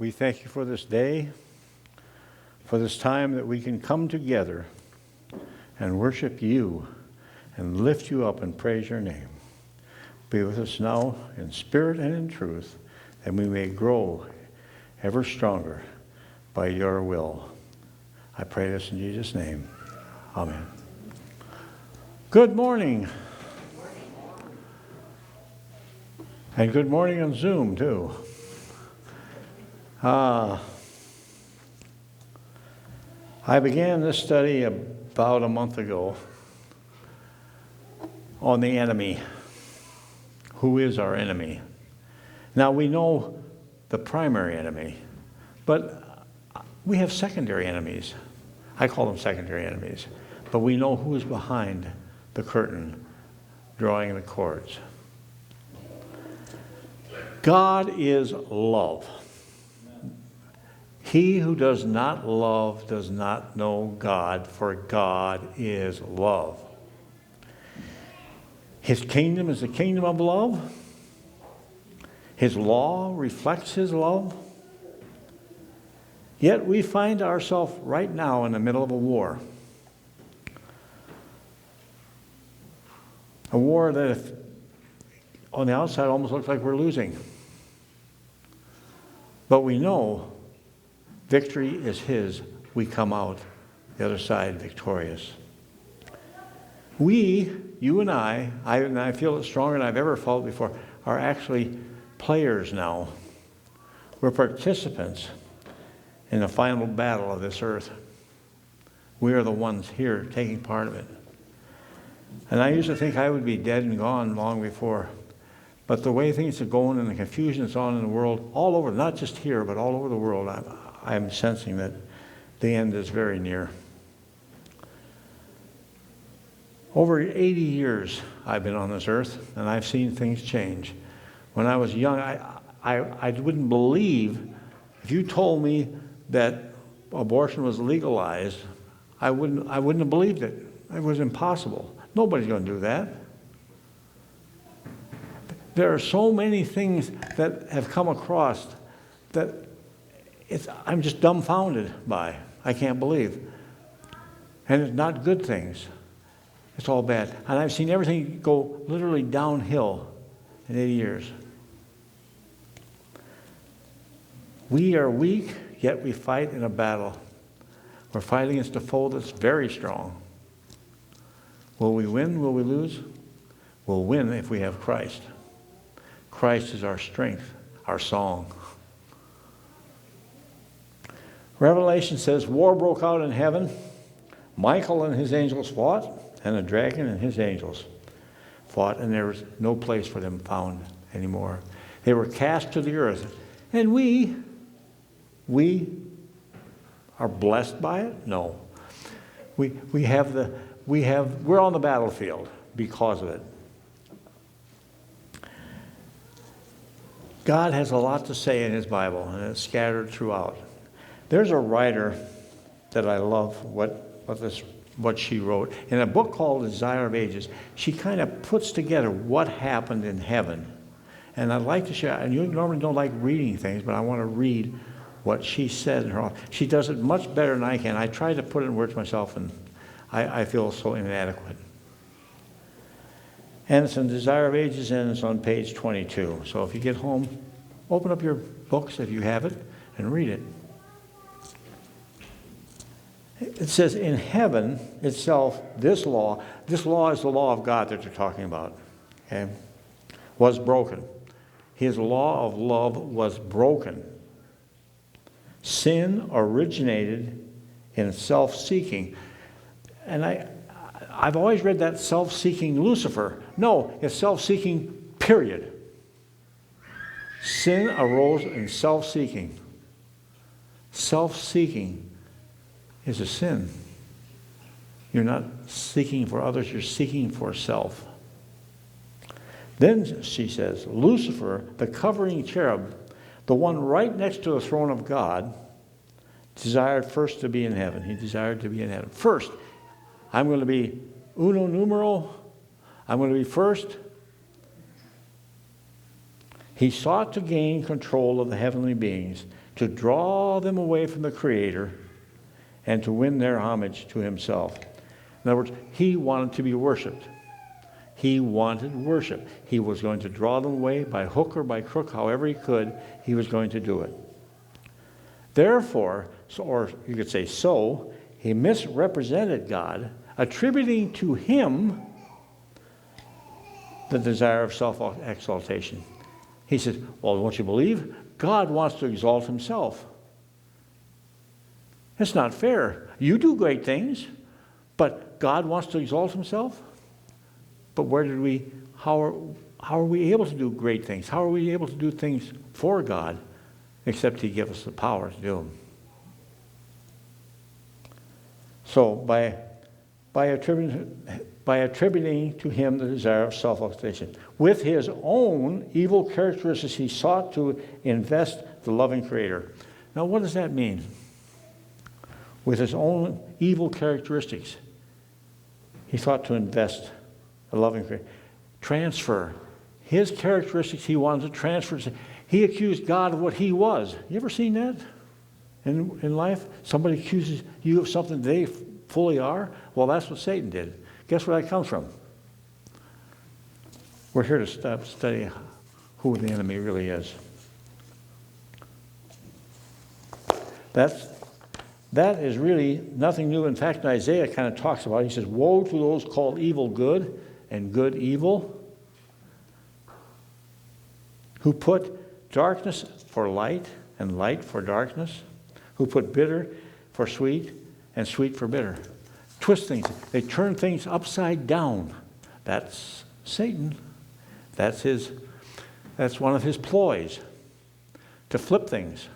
We thank you for this day, for this time that we can come together and worship you and lift you up and praise your name. Be with us now in spirit and in truth, that we may grow ever stronger by your will. I pray this in Jesus' name. Amen. Good morning. And good morning on Zoom, too. I began this study about a month ago on the enemy. Who is our enemy? Now, we know the primary enemy, but we have secondary enemies. I call them secondary enemies. But we know who is behind the curtain, drawing the cords. God is love. He who does not love does not know God, for God is love. His kingdom is the kingdom of love. His law reflects his love. Yet we find ourselves right now in the middle of a war. A war that on the outside almost looks like we're losing. But we know victory is his. We come out the other side victorious. We, you and I feel it stronger than I've ever felt before, are actually players now. We're participants in the final battle of this earth. We are the ones here taking part of it. And I used to think I would be dead and gone long before. But the way things are going and the confusion that's on in the world, all over, not just here, but all over the world, I'm sensing that the end is very near. Over 80 years I've been on this earth, and I've seen things change. When I was young, I wouldn't believe, if you told me that abortion was legalized, I wouldn't have believed it. It was impossible. Nobody's going to do that. There are so many things that have come across that I'm just dumbfounded by. I can't believe. And it's not good things. It's all bad. And I've seen everything go literally downhill in 80 years. We are weak, yet we fight in a battle. We're fighting against a foe that's very strong. Will we win? Will we lose? We'll win if we have Christ. Christ is our strength, our song. Revelation says, war broke out in heaven. Michael and his angels fought, and the dragon and his angels fought, and there was no place for them found anymore. They were cast to the earth. And we are blessed by it? No. We're on the battlefield because of it. God has a lot to say in his Bible, and it's scattered throughout. There's a writer that I love what she wrote. In a book called Desire of Ages, she kind of puts together what happened in heaven. And I'd like to share, and you normally don't like reading things, but I want to read what she said in her. She does it much better than I can. I try to put it in words myself, and I feel so inadequate. And it's in Desire of Ages, and it's on page 22. So if you get home, open up your books if you have it, and read it. It says, in heaven itself, this law is the law of God that they're talking about, okay, was broken. His law of love was broken. Sin originated in self-seeking. And I've always read that self-seeking Lucifer. No, it's self-seeking, period. Sin arose in self-seeking. Self-seeking is a sin. You're not seeking for others, you're seeking for self. Then she says, Lucifer, the covering cherub, the one right next to the throne of God, desired first to be in heaven. He desired to be in heaven. First, I'm going to be uno numero. I'm going to be first. He sought to gain control of the heavenly beings to draw them away from the Creator and to win their homage to himself. In other words, he wanted to be worshiped. He wanted worship. He was going to draw them away by hook or by crook, however he could, he was going to do it. Therefore, or you could say so, he misrepresented God, attributing to him the desire of self-exaltation. He said, well, don't you believe? God wants to exalt himself. It's not fair. You do great things, but God wants to exalt himself? But how are we able to do great things? How are we able to do things for God, except he gives us the power to do them? So by attributing to him the desire of self-exaltation. With his own evil characteristics, he sought to invest the loving Creator. Now, what does that mean? With his own evil characteristics, he sought to invest the loving Creator. Transfer. His characteristics he wanted to transfer. He accused God of what he was. You ever seen that in life? Somebody accuses you of something they fully are? Well, that's what Satan did. Guess where that comes from? We're here to study who the enemy really is. That is really nothing new. In fact, Isaiah kind of talks about it. He says, woe to those called evil good and good evil, who put darkness for light and light for darkness, who put bitter for sweet and sweet for bitter. Twist things. They turn things upside down. That's Satan. That's one of his ploys, to flip things.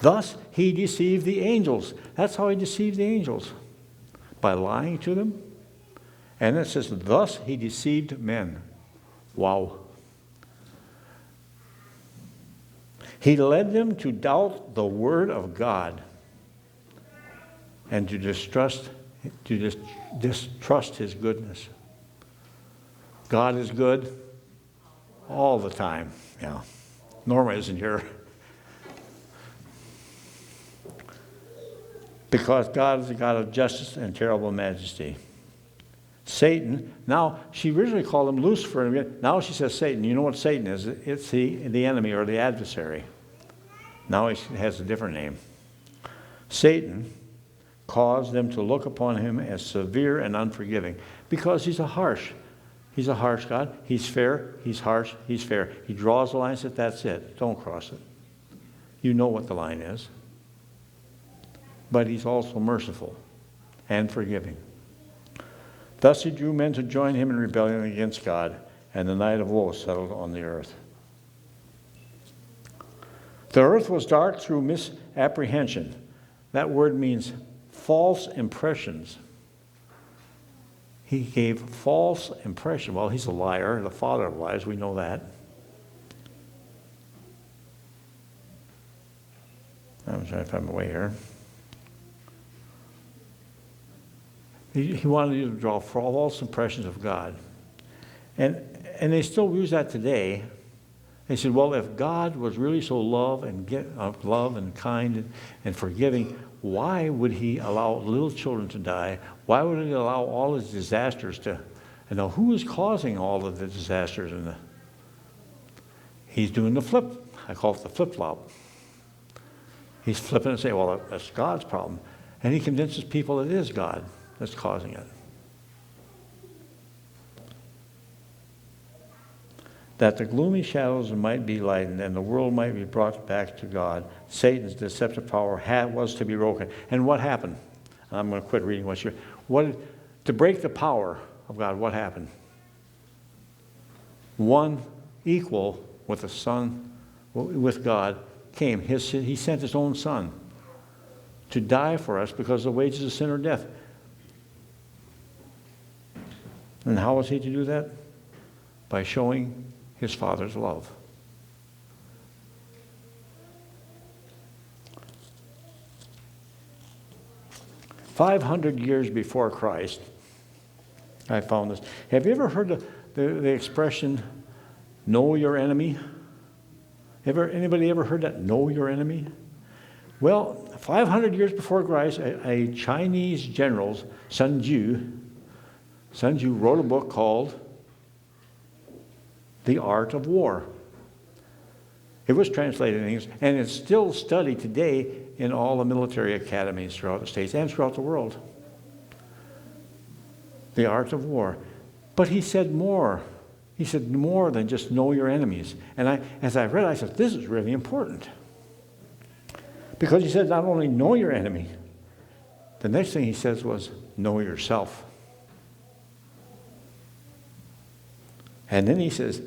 Thus, he deceived the angels. That's how he deceived the angels, by lying to them. And it says, thus he deceived men. Wow. He led them to doubt the word of God and to distrust his goodness. God is good all the time. Yeah. Norma isn't here. Because God is a God of justice and terrible majesty. Satan, now, she originally called him Lucifer. Now she says Satan. You know what Satan is? It's the enemy or the adversary. Now he has a different name. Satan caused them to look upon him as severe and unforgiving because he's a harsh God. He's fair, he's harsh, he's fair. He draws the line and says, that's it. Don't cross it. You know what the line is. But he's also merciful and forgiving. Thus he drew men to join him in rebellion against God, and the night of woe settled on the earth. The earth was dark through misapprehension. That word means false impressions. He gave false impression. Well, he's a liar, the father of lies, we know that. I'm trying to find my way here. He wanted you to draw false impressions of God. And they still use that today. They said, well, if God was really so love and kind and forgiving, why would he allow little children to die? Why would he allow all his disasters to... And now, who is causing all of the disasters? He's doing the flip. I call it the flip-flop. He's flipping and saying, well, that's God's problem. And he convinces people it is God that's causing it. That the gloomy shadows might be lightened and the world might be brought back to God. Satan's deceptive power was to be broken. And what happened? I'm going to quit reading to break the power of God, what happened? One equal with the Son, with God, came. He sent his own Son to die for us because the wages of sin are death. And how was he to do that? By showing his Father's love. "500 years before Christ," I found this. Have you ever heard the expression, know your enemy? Anybody ever heard that? Know your enemy? Well, 500 years before Christ, a Chinese general, Sun Tzu wrote a book called The Art of War. It was translated in English, and it's still studied today in all the military academies throughout the States and throughout the world. The Art of War. But he said more. He said more than just know your enemies. And as I read, I said, this is really important. Because he said not only know your enemy, the next thing he says was know yourself. And then he says,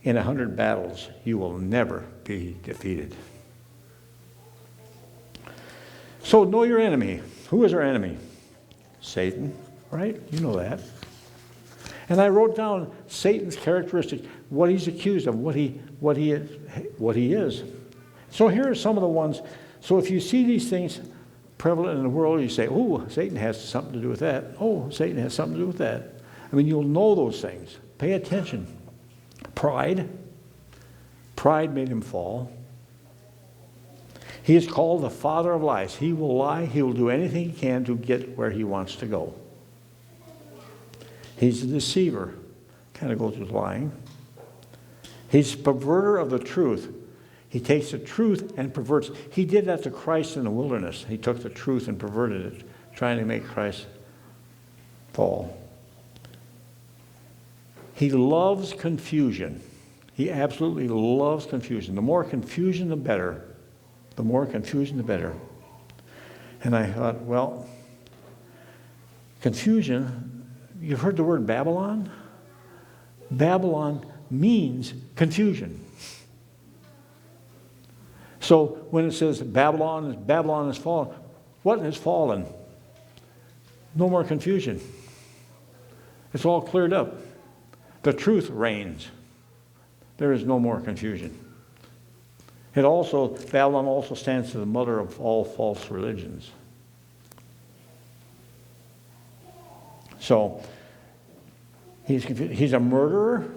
in 100 battles, you will never be defeated. So know your enemy. Who is our enemy? Satan, right? You know that. And I wrote down Satan's characteristics, what he's accused of, what he is. So here are some of the ones. So if you see these things prevalent in the world, you say, oh, Satan has something to do with that. Oh, Satan has something to do with that. I mean, you'll know those things. Pay attention. Pride. Pride made him fall. He is called the father of lies. He will lie. He will do anything he can to get where he wants to go. He's a deceiver. Kind of goes with lying. He's a perverter of the truth. He takes the truth and perverts. He did that to Christ in the wilderness. He took the truth and perverted it, trying to make Christ fall. He loves confusion. He absolutely loves confusion. The more confusion, the better. The more confusion, the better. And I thought, well, confusion, you've heard the word Babylon? Babylon means confusion. So when it says Babylon has fallen, what has fallen? No more confusion. It's all cleared up. The truth reigns. There is no more confusion. Babylon also stands for the mother of all false religions. So, he's a murderer,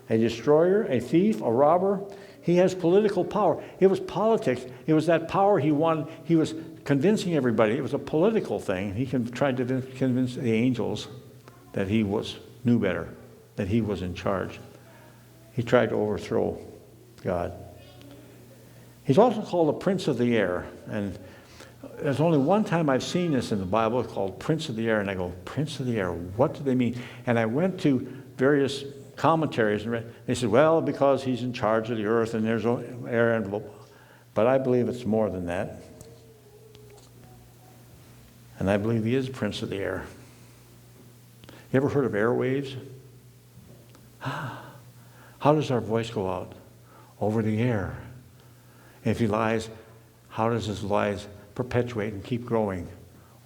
a destroyer, a thief, a robber. He has political power. It was politics. It was that power he won. He was convincing everybody. It was a political thing. He tried to convince the angels that he knew better, that he was in charge. He tried to overthrow God. He's also called the Prince of the Air. And there's only one time I've seen this in the Bible called Prince of the Air. And I go, Prince of the Air, what do they mean? And I went to various commentaries and read. They said, well, because he's in charge of the earth and there's air envelope. But I believe it's more than that. And I believe he is Prince of the Air. You ever heard of airwaves? How does our voice go out? Over the air. If he lies, how does his lies perpetuate and keep growing?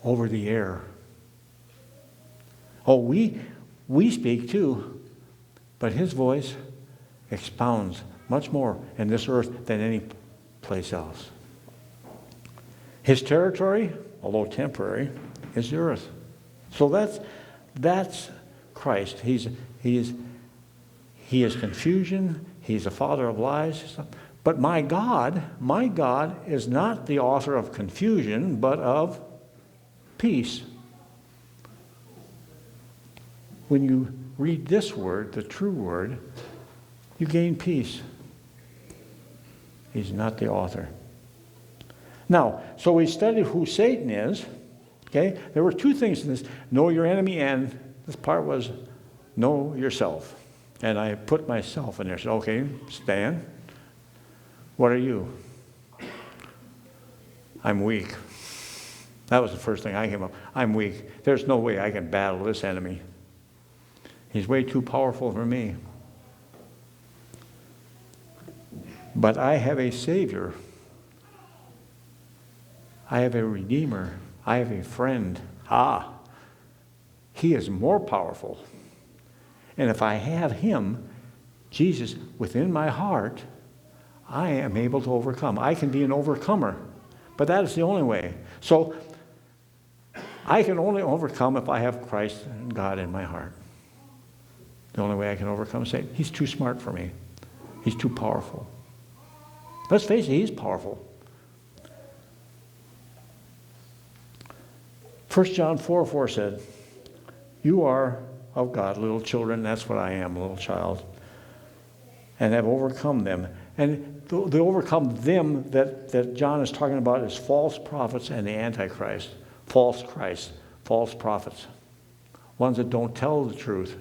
Over the air. Oh, we speak too, but his voice expounds much more in this earth than any place else. His territory, although temporary, is the earth. So that's Christ. He is confusion. He's the father of lies. But my God is not the author of confusion, but of peace. When you read this word, the true word, you gain peace. He's not the author. Now, so we studied who Satan is. Okay? There were two things in this. Know your enemy, and this part was know yourself. And I put myself in there. Said, okay, Stan, what are you? I'm weak. That was the first thing I came up. I'm weak. There's no way I can battle this enemy. He's way too powerful for me. But I have a Savior. I have a Redeemer. I have a friend. He is more powerful. And if I have him, Jesus, within my heart, I am able to overcome. I can be an overcomer. But that is the only way. So I can only overcome if I have Christ and God in my heart. The only way I can overcome Satan. He's too smart for me. He's too powerful. Let's face it, he's powerful. 1 John 4:4 said, you are of God, little children. That's what I am, a little child. And have overcome them. And the overcome them that John is talking about is false prophets and the Antichrist. False Christ, false prophets. Ones that don't tell the truth,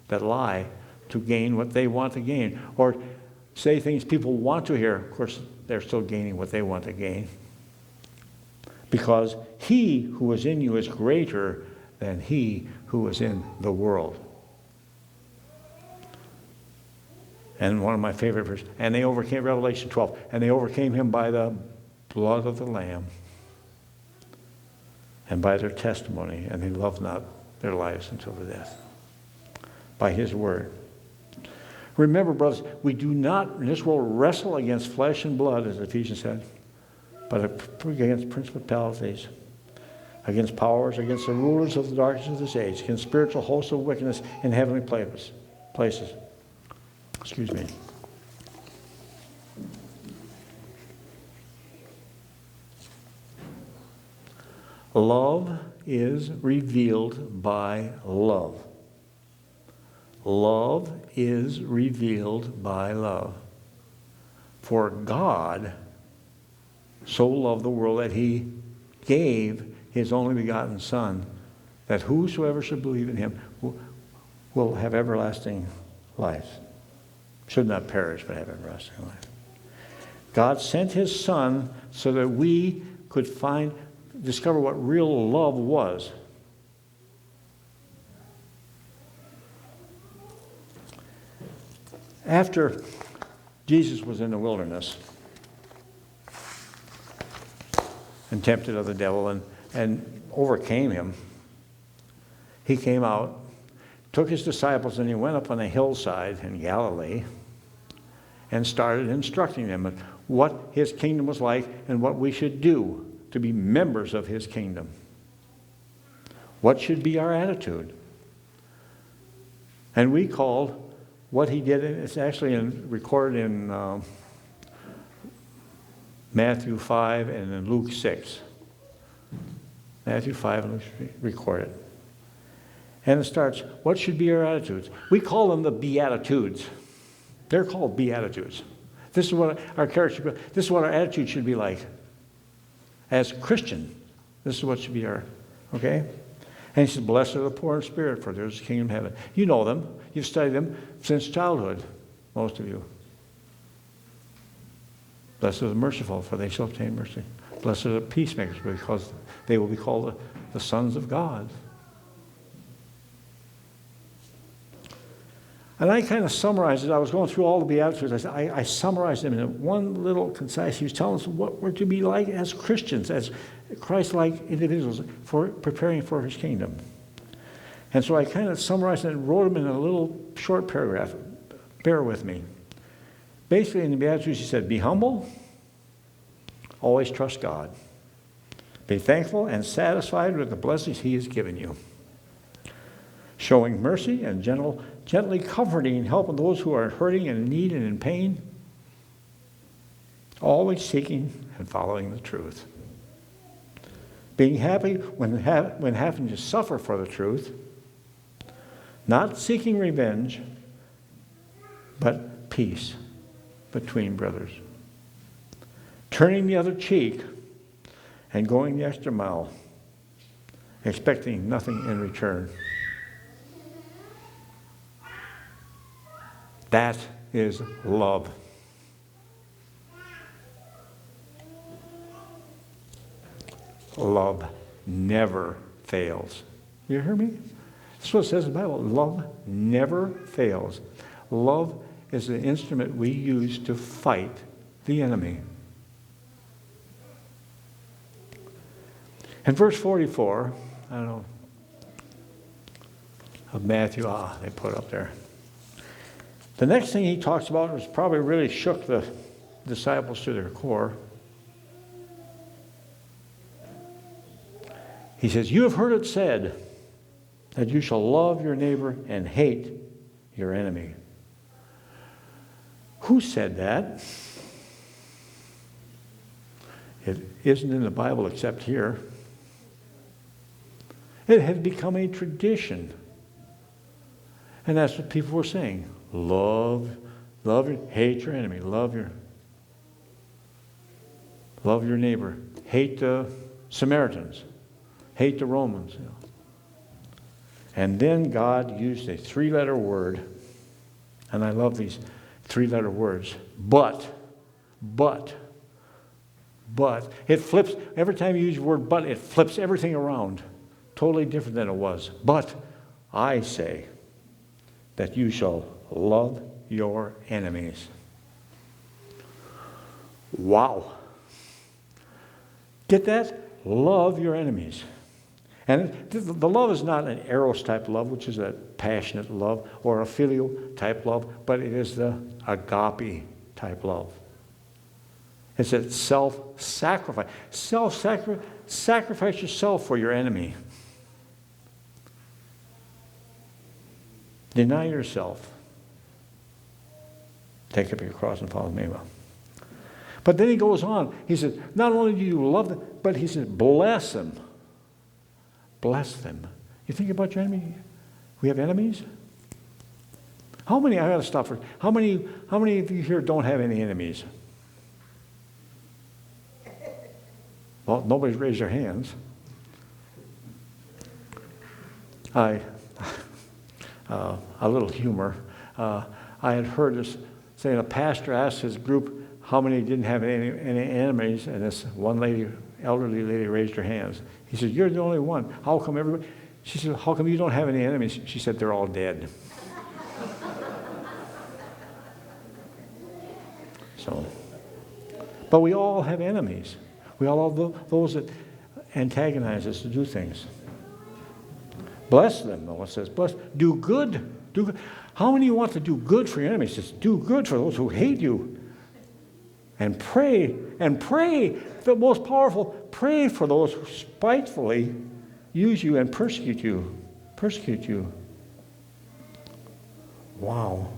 that lie to gain what they want to gain. Or say things people want to hear. Of course, they're still gaining what they want to gain. Because he who is in you is greater than he who is in the world. And one of my favorite verses, and they overcame, Revelation 12, and they overcame him by the blood of the Lamb and by their testimony, and they loved not their lives until the death. By his word. Remember, brothers, we do not in this world wrestle against flesh and blood, as Ephesians said, but against principalities, against powers, against the rulers of the darkness of this age, against spiritual hosts of wickedness in heavenly places. Excuse me. Love is revealed by love. Love is revealed by love. For God so loved the world that he gave his only begotten Son, that whosoever should believe in him will have everlasting life. Should not perish, but have everlasting life. God sent his Son so that we could discover what real love was. After Jesus was in the wilderness and tempted of the devil and overcame him, he came out, took his disciples, and he went up on a hillside in Galilee and started instructing them on what his kingdom was like and what we should do to be members of his kingdom. What should be our attitude? And we called what he did, it's actually recorded in Matthew 5 and in Luke 6. Matthew 5 and Luke 6 recorded. And it starts, what should be our attitudes? We call them the Beatitudes. They're called Beatitudes. This is what our character should be. This is what our attitude should be like. As Christian, this is what should be our, okay? And he says, blessed are the poor in spirit, for theirs is the kingdom of heaven. You know them. You've studied them since childhood, most of you. Blessed are the merciful, for they shall obtain mercy. Blessed are the peacemakers, because they will be called the sons of God. And I kind of summarized it. I was going through all the Beatitudes. I summarized them in one little concise. He was telling us what we're to be like as Christians, as Christ-like individuals, for preparing for his kingdom. And so I kind of summarized it and wrote them in a little short paragraph. Bear with me. Basically, in the Beatitudes, he said, be humble, always trust God. Be thankful and satisfied with the blessings he has given you. Showing mercy and gently comforting and helping those who are hurting and in need and in pain. Always seeking and following the truth. Being happy when having to suffer for the truth. Not seeking revenge, but peace between brothers. Turning the other cheek and going the extra mile, expecting nothing in return. That is love. Love never fails. You hear me? That's what it says in the Bible. Love never fails. Love is the instrument we use to fight the enemy. In verse 44, I don't know, of Matthew, they put it up there. The next thing he talks about was probably really shook the disciples to their core. He says, you have heard it said that you shall love your neighbor and hate your enemy. Who said that? It isn't in the Bible except here. It had become a tradition. And that's what people were saying. Hate your enemy. Love your neighbor. Hate the Samaritans. Hate the Romans. You know. And then God used a 3-letter word, and I love these 3-letter words. But. It flips, every time you use the word but, it flips everything around. Totally different than it was. But I say that you shall love your enemies. Wow. Get that? Love your enemies. And the love is not an eros type love, which is a passionate love, or a filial type love, but it is the agape type love. It's a self-sacrifice. Sacrifice yourself for your enemy. Deny yourself. Take up your cross and follow me. But then he goes on. He says, not only do you love them, but he says, bless them. Bless them. You think about your enemy? We have enemies? I got to stop for, how many of you here don't have any enemies? Well, nobody's raised their hands. A little humor. I had heard this saying a pastor asked his group how many didn't have any enemies, and this one lady, elderly lady, raised her hands. He said, "You're the only one. How come everybody?" She said, "How come you don't have any enemies?" She said, "They're all dead." So, but we all have enemies. We all have those that antagonize us to do things. Bless them, though. It says, bless. Do good. Do good. How many of you want to do good for your enemies? It says, do good for those who hate you. And pray. The most powerful, pray for those who spitefully use you and persecute you. Persecute you. Wow.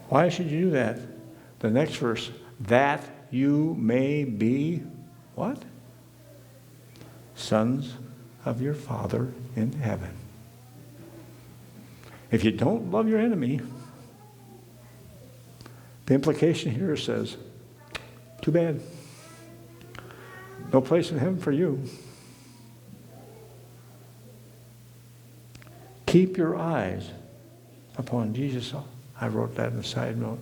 Why should you do that? The next verse, that you may be, what? Sons of your Father in heaven. If you don't love your enemy, the implication here says, too bad. No place in heaven for you. Keep your eyes upon Jesus. I wrote that in the side note.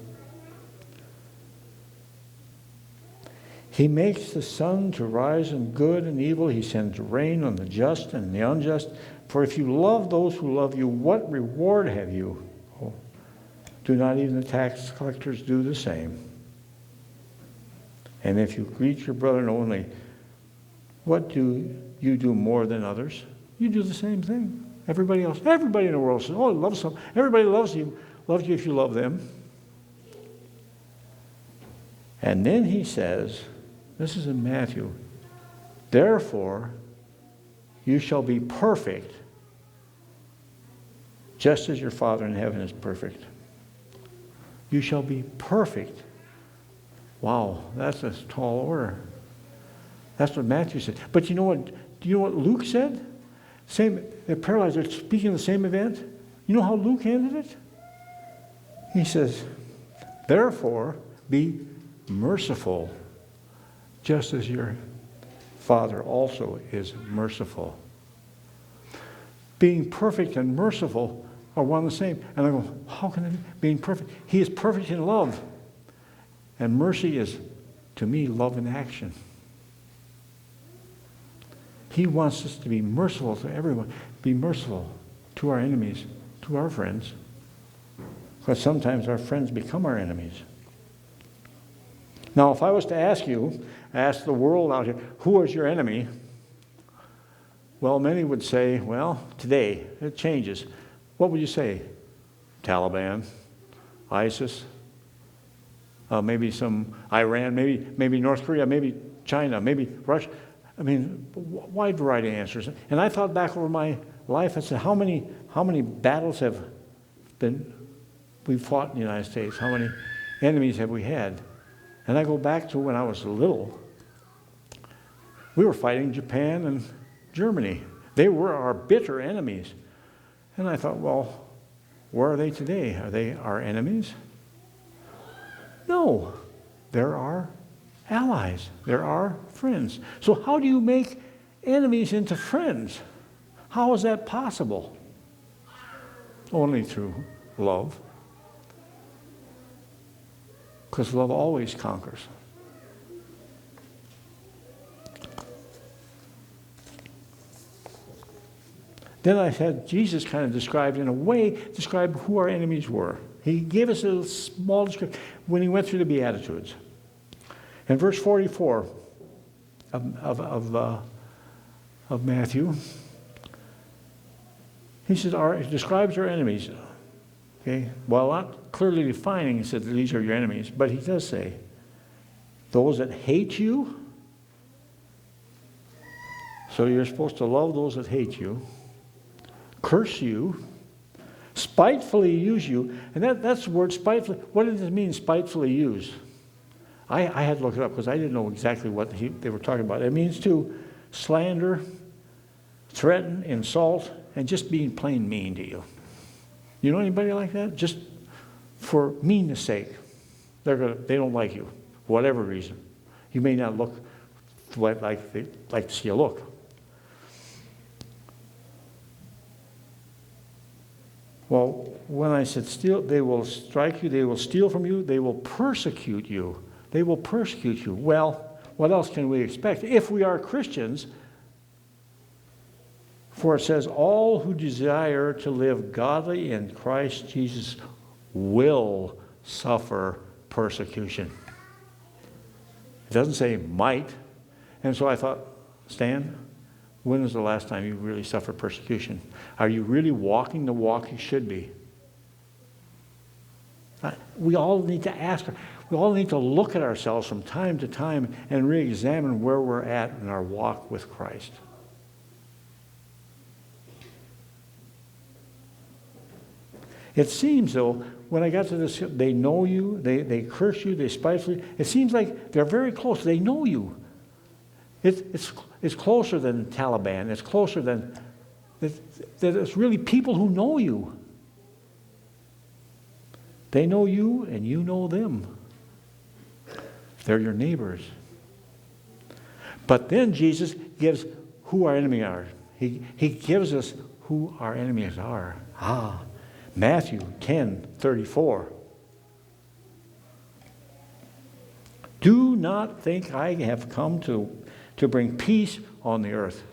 He makes the sun to rise on good and evil. He sends rain on the just and the unjust. For if you love those who love you, what reward have you? Oh, do not even the tax collectors do the same? And if you greet your brother only, what do you do more than others? You do the same thing. Everybody else, everybody in the world says, "Oh, I love some." Everybody loves you if you love them. And then he says, this is in Matthew, therefore you shall be perfect, just as your Father in heaven is perfect. You shall be perfect. Wow, that's a tall order. That's what Matthew said. But you know what? Do you know what Luke said? The paralyzed are speaking of the same event. You know how Luke handled it? He says, therefore be merciful, just as your Father also is merciful. Being perfect and merciful are one and the same. And I go, how can it be? Being perfect? He is perfect in love. And mercy is, to me, love in action. He wants us to be merciful to everyone. Be merciful to our enemies, to our friends. Because sometimes our friends become our enemies. Now, if I was to ask the world out here, who is your enemy? Well, many would say, well, today, it changes. What would you say? Taliban, ISIS, maybe some Iran, maybe North Korea, maybe China, maybe Russia. I mean, wide variety of answers. And I thought back over my life, I said, how many battles have we've fought in the United States? How many enemies have we had? And I go back to when I was little, We were fighting Japan and Germany. They were our bitter enemies. And I thought, well, where are they today? Are they our enemies? No. They're our allies. They're our friends. So how do you make enemies into friends? How is that possible? Only through love. Because love always conquers. Then I had Jesus kind of described who our enemies were. He gave us a small description when he went through the Beatitudes. In verse 44 of Matthew, he says, he describes our enemies. Okay? Well, not clearly defining, he said that these are your enemies, but he does say, those that hate you. So you're supposed to love those that hate you, curse you, spitefully use you. And that's the word spitefully. What does it mean, spitefully use? I had to look it up because I didn't know exactly what they were talking about. It means to slander, threaten, insult, and just being plain mean to you. You know anybody like that? Just for meanness sake. They don't like you, for whatever reason. You may not look like they like to see you look. Well, when I said steal, they will strike you, they will steal from you, they will persecute you. They will persecute you. Well, what else can we expect? If we are Christians, for it says, all who desire to live godly in Christ Jesus will suffer persecution. It doesn't say might. And so I thought, Stan, when was the last time you really suffered persecution? Are you really walking the walk you should be? We all need to ask. We all need to look at ourselves from time to time and re-examine where we're at in our walk with Christ. It seems, though, when I got to this, they know you, they curse you, they spitefully. It seems like they're very close. They know you. It's closer than Taliban. It's closer than that. It's really people who know you. They know you, and you know them. They're your neighbors. But then Jesus gives who our enemies are. He gives us who our enemies are. Matthew 10:34. Do not think I have come to bring peace on the earth.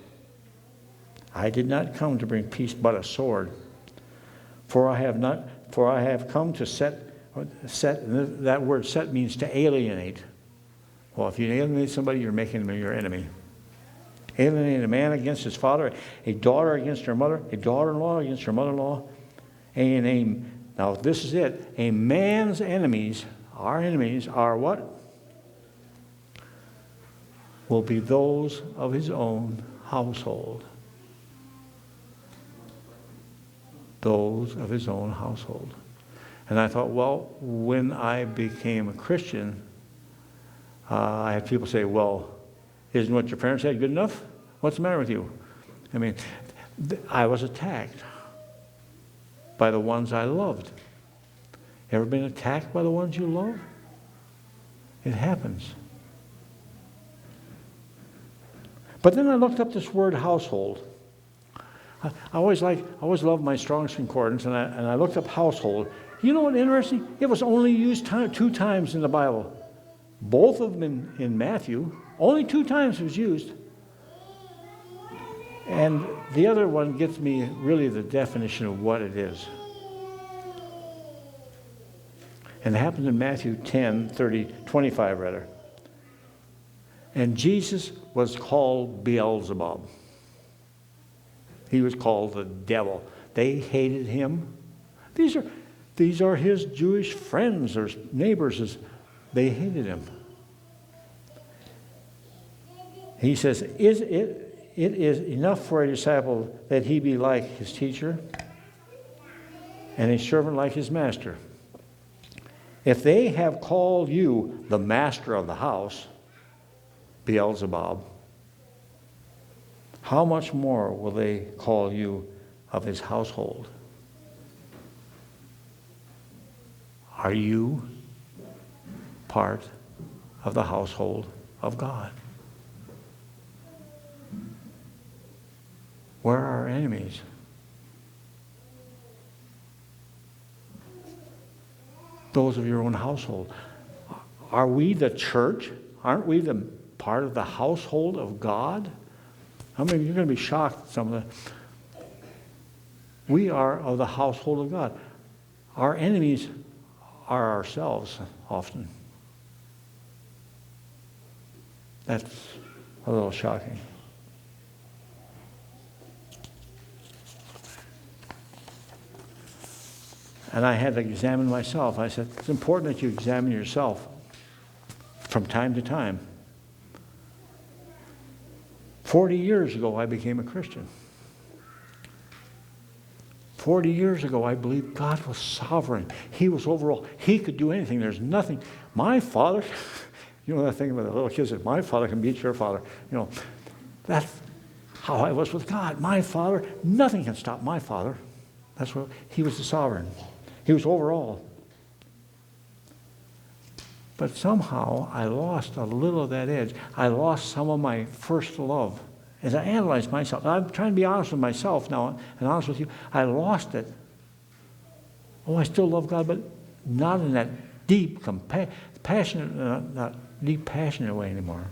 I did not come to bring peace, but a sword. For I have come to set. That word set means to alienate. Well, if you alienate somebody, you're making them your enemy. Alienate a man against his father, a daughter against her mother, a daughter-in-law against her mother-in-law. Now this is it. A man's enemies, our enemies, are what? Will be those of his own household. Those of his own household. And I thought, well, when I became a Christian, I had people say, well, isn't what your parents said good enough? What's the matter with you? I mean, I was attacked by the ones I loved. Ever been attacked by the ones you love? It happens. But then I looked up this word household. I always loved my Strong's Concordance, and I looked up household. You know what interesting? It was only used 2 times in the Bible. Both of them in Matthew. Only 2 times it was used. And the other one gets me really the definition of what it is. And it happens in Matthew 25 rather. And Jesus was called Beelzebub. He was called the devil. They hated him. These are his Jewish friends or neighbors. They hated him. He says, it is enough for a disciple that he be like his teacher and a servant like his master. If they have called you the master of the house, Beelzebub, how much more will they call you of his household? Are you part of the household of God? Where are our enemies? Those of your own household. Are we the church? Aren't we the part of the household of God? I mean, you're going to be shocked at some of the. We are of the household of God. Our enemies are ourselves often. That's a little shocking. And I had to examine myself. I said, it's important that you examine yourself from time to time. 40 years ago, I became a Christian. 40 years ago, I believed God was sovereign. He was overall. He could do anything. There's nothing. My father, you know that thing about the little kids that my father can beat your father. You know, that's how I was with God. My father, nothing can stop my father. That's what he was the sovereign. He was overall. But somehow I lost a little of that edge. I lost some of my first love. As I analyzed myself, I'm trying to be honest with myself now and honest with you, I lost it. Oh, I still love God, but not in that deep, passionate, not deep, passionate way anymore.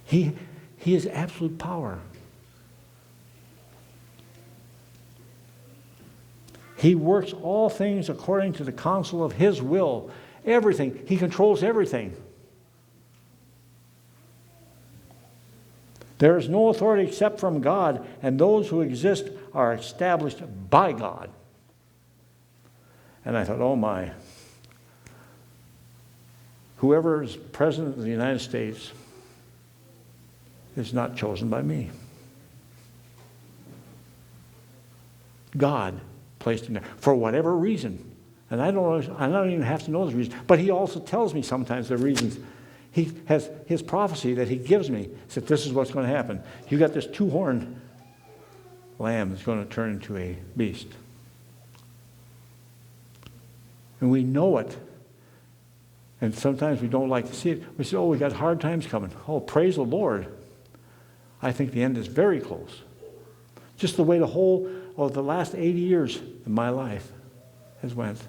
He is absolute power. He works all things according to the counsel of his will. Everything. He controls everything. There is no authority except from God, and those who exist are established by God. And I thought, oh my. Whoever is president of the United States is not chosen by me. God placed him there for whatever reason. And I don't even have to know the reason. But he also tells me sometimes the reasons. He has his prophecy that he gives me. He said, this is what's going to happen. You got this two-horned lamb that's going to turn into a beast. And we know it. And sometimes we don't like to see it. We say, oh, we got hard times coming. Oh, praise the Lord. I think the end is very close. Just the way the whole of the last 80 years of my life has went.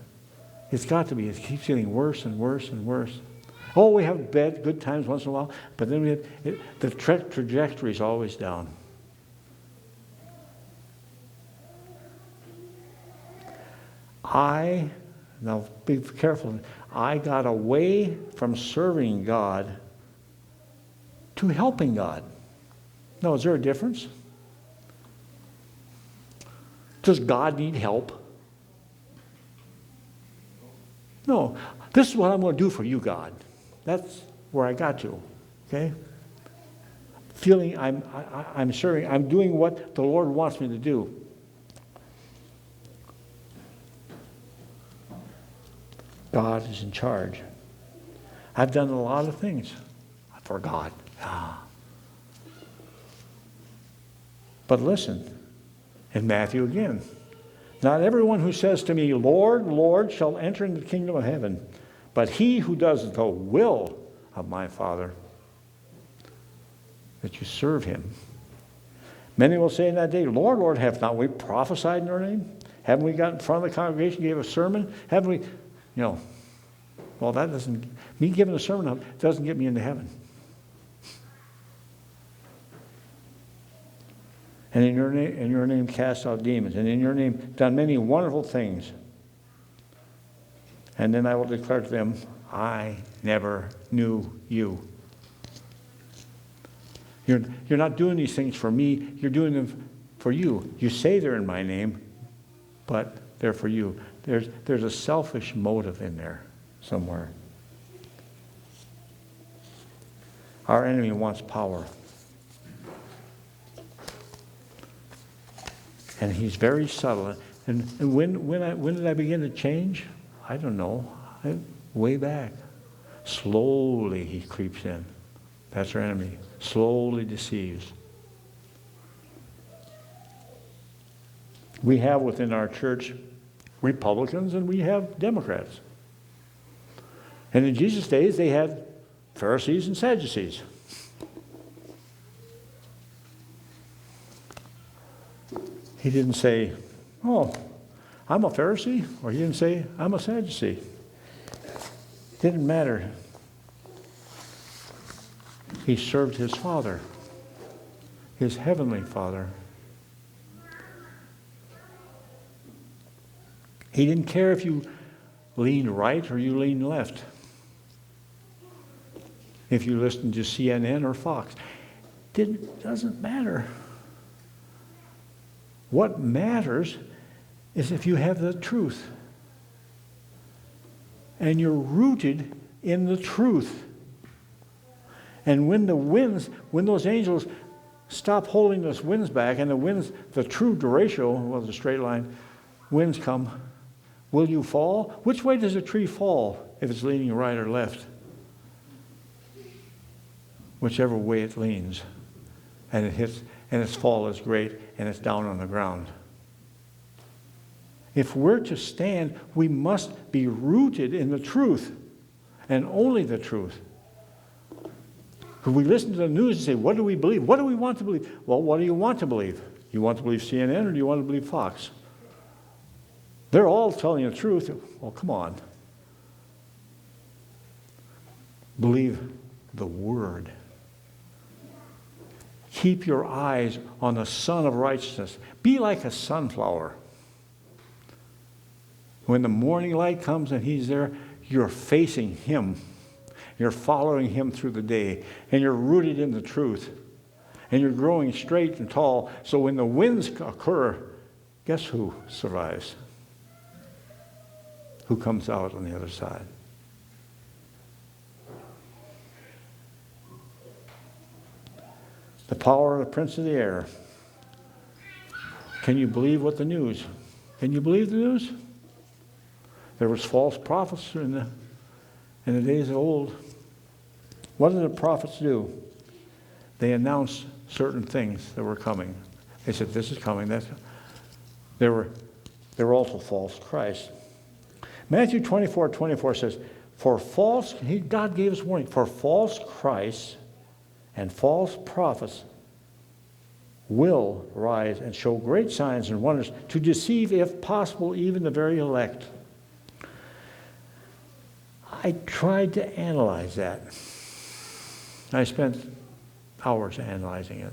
It's got to be. It keeps getting worse and worse and worse. Oh, we have good times once in a while, but then the trajectory is always down. Now be careful, I got away from serving God to helping God. Now, is there a difference? Does God need help? No. This is what I'm going to do for you, God. That's where I got to. Okay? Feeling I'm serving, I'm doing what the Lord wants me to do. God is in charge. I've done a lot of things for God. But listen, in Matthew again, not everyone who says to me, Lord, Lord, shall enter into the kingdom of heaven, but he who does the will of my Father, that you serve him. Many will say in that day, Lord, Lord, have not we prophesied in your name? Haven't we got in front of the congregation, gave a sermon? Haven't we, well, that doesn't, me giving a sermon doesn't get me into heaven. And in your name cast out demons, and in your name done many wonderful things. And then I will declare to them, I never knew you. You're not doing these things for me, you're doing them for you. You say they're in my name, but they're for you. There's a selfish motive in there somewhere. Our enemy wants power. And he's very subtle. And when did I begin to change? I don't know. Way back. Slowly he creeps in. That's our enemy. Slowly deceives. We have within our church Republicans and we have Democrats. And in Jesus' days, they had Pharisees and Sadducees. He didn't say, oh, I'm a Pharisee, or he didn't say, I'm a Sadducee. Didn't matter. He served his Father, his heavenly Father. He didn't care if you leaned right or you leaned left. If you listened to CNN or Fox. Doesn't matter. What matters is if you have the truth. And you're rooted in the truth. And when those angels stop holding those winds back, and the true derecho, well, the straight line, winds come, will you fall? Which way does a tree fall if it's leaning right or left? Whichever way it leans. And it hits, and its fall is great, and it's down on the ground. If we're to stand, we must be rooted in the truth, and only the truth. If we listen to the news and say, what do we believe? What do we want to believe? Well, what do you want to believe? You want to believe CNN or do you want to believe Fox? They're all telling the truth. Well, come on. Believe the Word. Keep your eyes on the Son of Righteousness. Be like a sunflower. When the morning light comes and He's there, you're facing Him. You're following Him through the day. And you're rooted in the truth. And you're growing straight and tall. So when the winds occur, guess who survives? Who comes out on the other side? The power of the prince of the air. Can you believe what the news? Can you believe the news? There was false prophets in the days of old. What did the prophets do? They announced certain things that were coming. They said, this is coming. They were also false Christ. Matthew 24:24 says, God gave us warning, for false Christs and false prophets will rise and show great signs and wonders to deceive, if possible, even the very elect. I tried to analyze that. I spent hours analyzing it.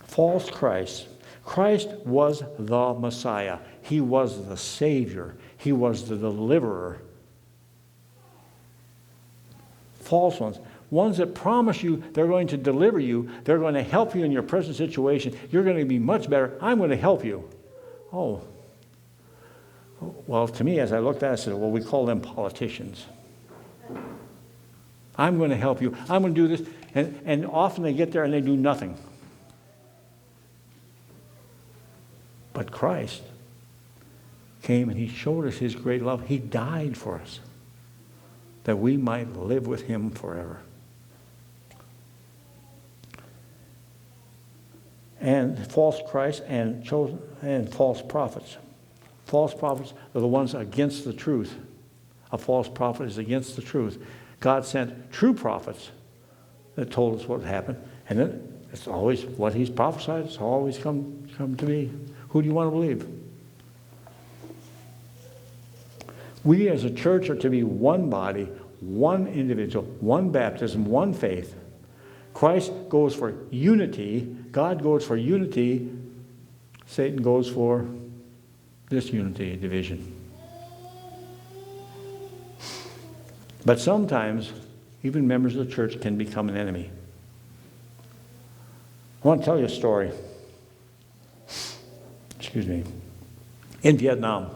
False Christ. Christ was the Messiah. He was the Savior. He was the deliverer. False ones that promise you they're going to deliver you, they're going to help you in your present situation, you're going to be much better, I'm going to help you. Oh. Well, to me, as I looked at it, I said, well, we call them politicians. I'm going to help you. I'm going to do this. And often they get there and they do nothing. But Christ came and He showed us His great love. He died for us that we might live with Him forever. And false Christ and false prophets. False prophets are the ones against the truth. A false prophet is against the truth. God sent true prophets that told us what would happen. And then it's always what He's prophesied. It's always come to me. Who do you want to believe? We as a church are to be one body, one individual, one baptism, one faith. Christ goes for unity. God goes for unity. Satan goes for disunity, division. But sometimes, even members of the church can become an enemy. I want to tell you a story. Excuse me. In Vietnam.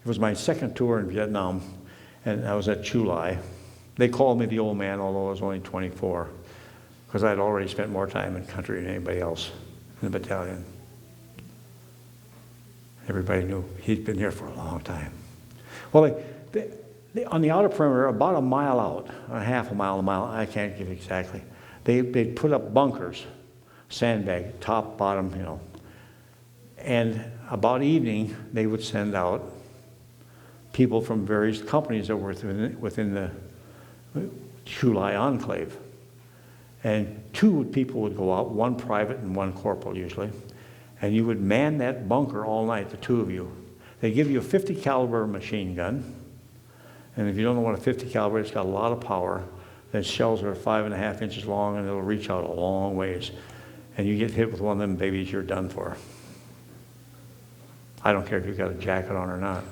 It was my second tour in Vietnam, and I was at Chu Lai. They called me the old man, although I was only 24, because I'd already spent more time in country than anybody else in the battalion. Everybody knew he'd been here for a long time. Well, On the outer perimeter, about a mile out, a half a mile, I can't give exactly, they'd put up bunkers, sandbag, top, bottom, you know. And about evening, they would send out people from various companies that were within the Chulai enclave. And two people would go out, one private and one corporal usually, and you would man that bunker all night, the two of you. They give you a 50 caliber machine gun, and if you don't know what a 50 caliber is, it's got a lot of power. The shells are 5.5 inches long, and it'll reach out a long ways. And you get hit with one of them babies, you're done for. I don't care if you've got a jacket on or not.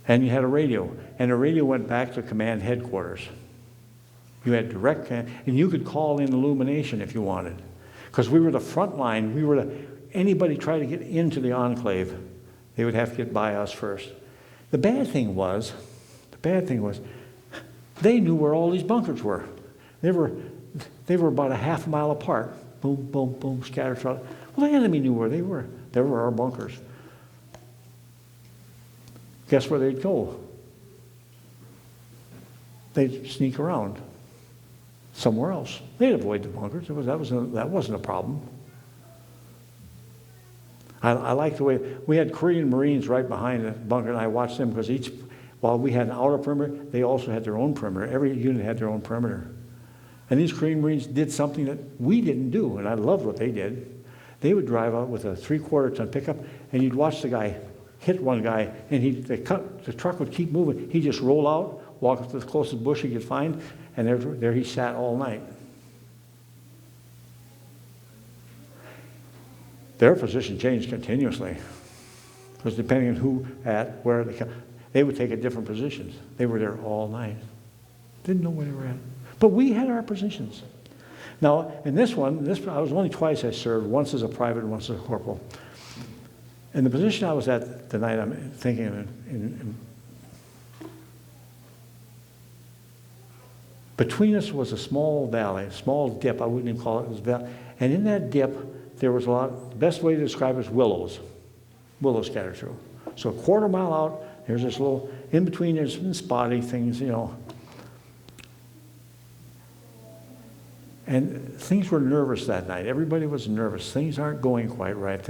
And you had a radio, and the radio went back to command headquarters. You had direct command, and you could call in illumination if you wanted. Because we were the front line, anybody try to get into the enclave, they would have to get by us first. The bad thing was, they knew where all these bunkers were. They were about a half a mile apart. Boom, boom, boom, scattered shot. Well, the enemy knew where they were. They were our bunkers. Guess where they'd go? They'd sneak around somewhere else. They'd avoid the bunkers. That wasn't a problem. I like the way we had Korean Marines right behind the bunker, and I watched them because while we had an outer perimeter, they also had their own perimeter. Every unit had their own perimeter. And these Korean Marines did something that we didn't do, and I loved what they did. They would drive out with a 3/4 ton pickup, and you'd watch the guy hit one guy, and the truck would keep moving. He'd just roll out, walk up to the closest bush he could find, and there he sat all night. Their position changed continuously, because depending on who, where they would take at different positions. They were there all night. Didn't know where they were at. But we had our positions. Now, in this one, I was only twice I served, once as a private and once as a corporal. And the position I was at the night, I'm thinking, between us was a small valley, a small dip, I wouldn't even call it, it was valley. And in that dip, there was the best way to describe it is willows scattered through. So a 1/4 mile out, there's this little, in between there's some spotty things, you know. And things were nervous that night. Everybody was nervous. Things aren't going quite right.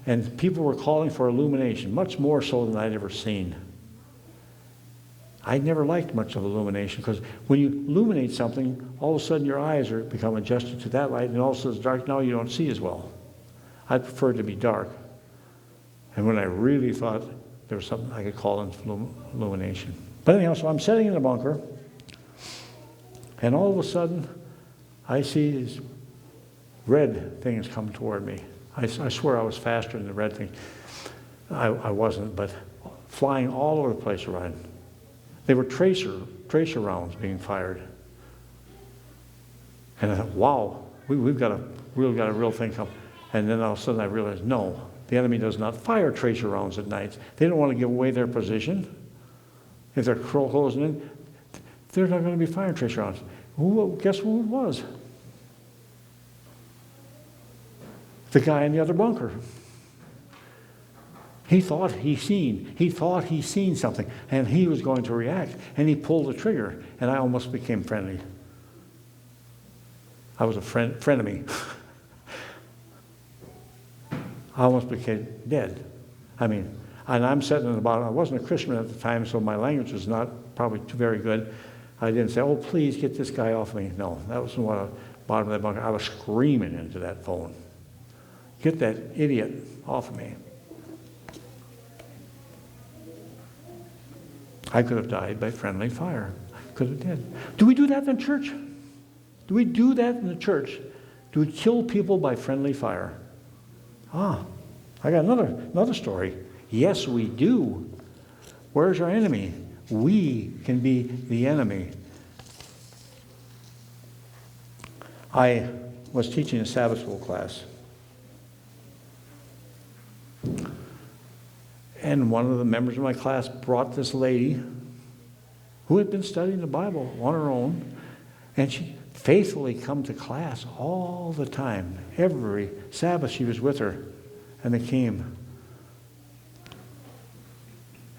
And people were calling for illumination, much more so than I'd ever seen. I never liked much of illumination, because when you illuminate something, all of a sudden your eyes become adjusted to that light, and all of a sudden it's dark. Now you don't see as well. I prefer it to be dark. And when I really thought there was something I could call in illumination. But anyhow, so I'm sitting in the bunker, and all of a sudden I see these red things come toward me. I swear I was faster than the red thing. I wasn't, but flying all over the place around. They were tracer rounds being fired. And I thought, wow, we've got a real thing coming. And then all of a sudden I realized, no, the enemy does not fire tracer rounds at night. They don't want to give away their position. If they're closing in, they're not going to be firing tracer rounds. Guess who it was? The guy in the other bunker. He thought he seen something, and he was going to react, and he pulled the trigger, and I almost became friendly. I was a frenemy. I almost became dead. And I'm sitting in the bottom. I wasn't a Christian at the time, so my language was not probably too very good. I didn't say, "Oh, please get this guy off me." No, that wasn't what the bottom of that bunker. I was screaming into that phone. Get that idiot off of me. I could have died by friendly fire. I could have died. Do we do that in church? Do we do that in the church? Do we kill people by friendly fire? I got another story. Yes, we do. Where's our enemy? We can be the enemy. I was teaching a Sabbath school class. And one of the members of my class brought this lady who had been studying the Bible on her own, and she faithfully come to class all the time. Every Sabbath she was with her, and they came.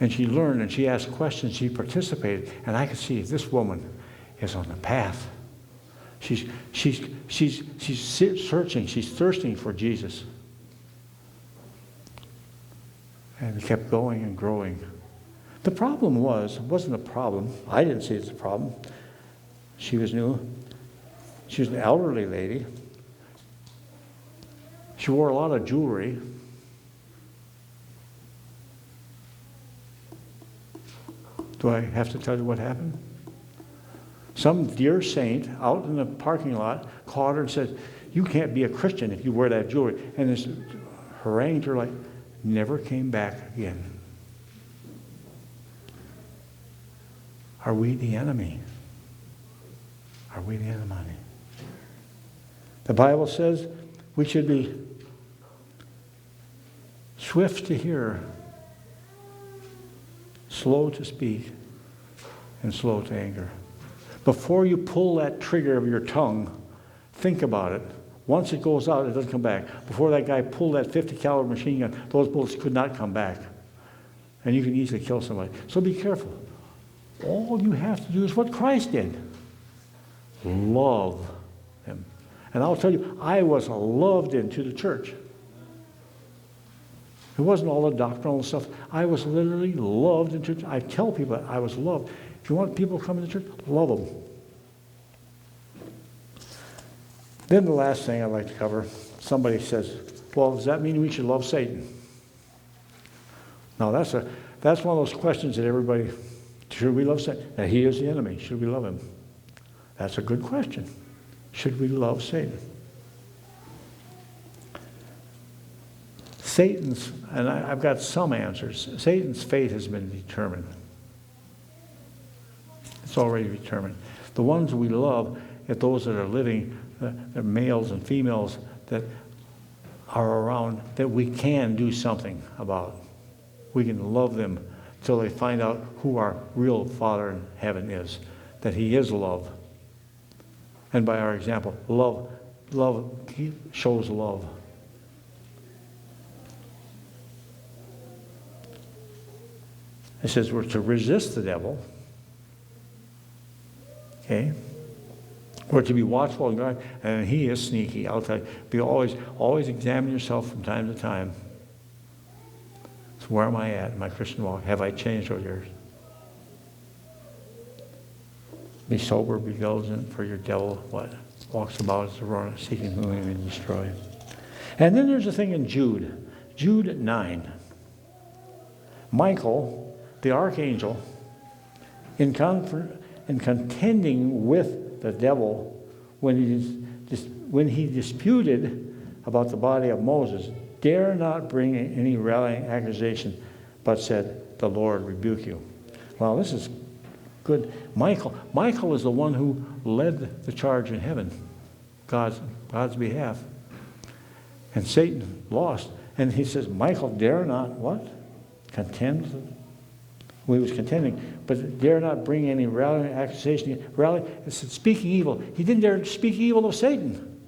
And she learned, and she asked questions, she participated, and I could see this woman is on the path. She's searching, she's thirsting for Jesus. And it kept going and growing. The problem wasn't a problem. I didn't see it as a problem. She was new. She was an elderly lady. She wore a lot of jewelry. Do I have to tell you what happened? Some dear saint out in the parking lot called her and said, "You can't be a Christian if you wear that jewelry." And this harangued her like, never came back again. Are we the enemy? Are we the enemy? The Bible says we should be swift to hear, slow to speak, and slow to anger. Before you pull that trigger of your tongue, think about it. Once it goes out, it doesn't come back. Before that guy pulled that 50 caliber machine gun, those bullets could not come back. And you can easily kill somebody. So be careful. All you have to do is what Christ did. Love him. And I'll tell you, I was loved into the church. It wasn't all the doctrinal stuff. I was literally loved into church. I tell people that I was loved. If you want people to come into church, love them. Then the last thing I'd like to cover, somebody says, well, does that mean we should love Satan? Now, that's one of those questions that everybody, should we love Satan? Now, he is the enemy. Should we love him? That's a good question. Should we love Satan? Satan's, and I've got some answers, Satan's fate has been determined. It's already determined. The ones we love are those that are living, the males and females that are around that we can do something about. We can love them till they find out who our real Father in heaven is, that he is love. And by our example, love shows love. It says we're to resist the devil. Okay? We're to be watchful and guard, and he is sneaky. I'll tell you. Be always examine yourself from time to time. So where am I at in my Christian walk? Have I changed over years? Be sober, be diligent, for your devil what walks about as a roaring, seeking whom he may destroy. And then there's a thing in Jude 9. Michael, the archangel, in contending with the devil when he disputed about the body of Moses, dare not bring any rallying accusation, but said, "The Lord rebuke you." Well, this is good. Michael is the one who led the charge in heaven, God's behalf. And Satan lost. And he says, Michael dare not, what? Contend? Well, he was contending, but dare not bring any rallying accusation. It said speaking evil. He didn't dare speak evil of Satan.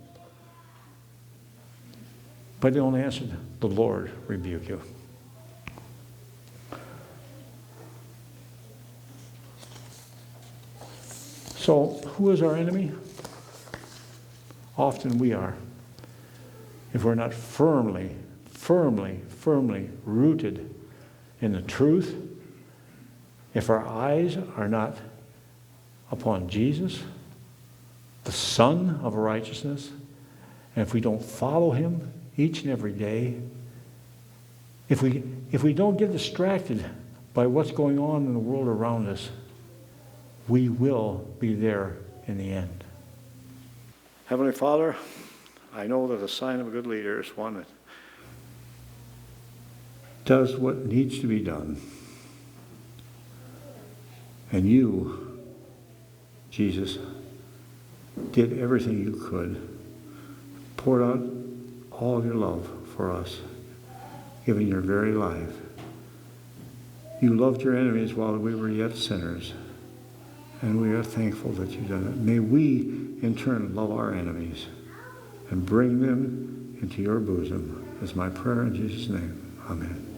But he only answered, "The Lord rebuke you." So, who is our enemy? Often we are. If we're not firmly rooted in the truth, if our eyes are not upon Jesus, the Son of righteousness, and if we don't follow him each and every day, if we don't get distracted by what's going on in the world around us, we will be there in the end. Heavenly Father, I know that the sign of a good leader is one that does what needs to be done. And you, Jesus, did everything you could, poured out all of your love for us, giving your very life. You loved your enemies while we were yet sinners, and we are thankful that you've done it. May we, in turn, love our enemies and bring them into your bosom. Is my prayer in Jesus' name. Amen.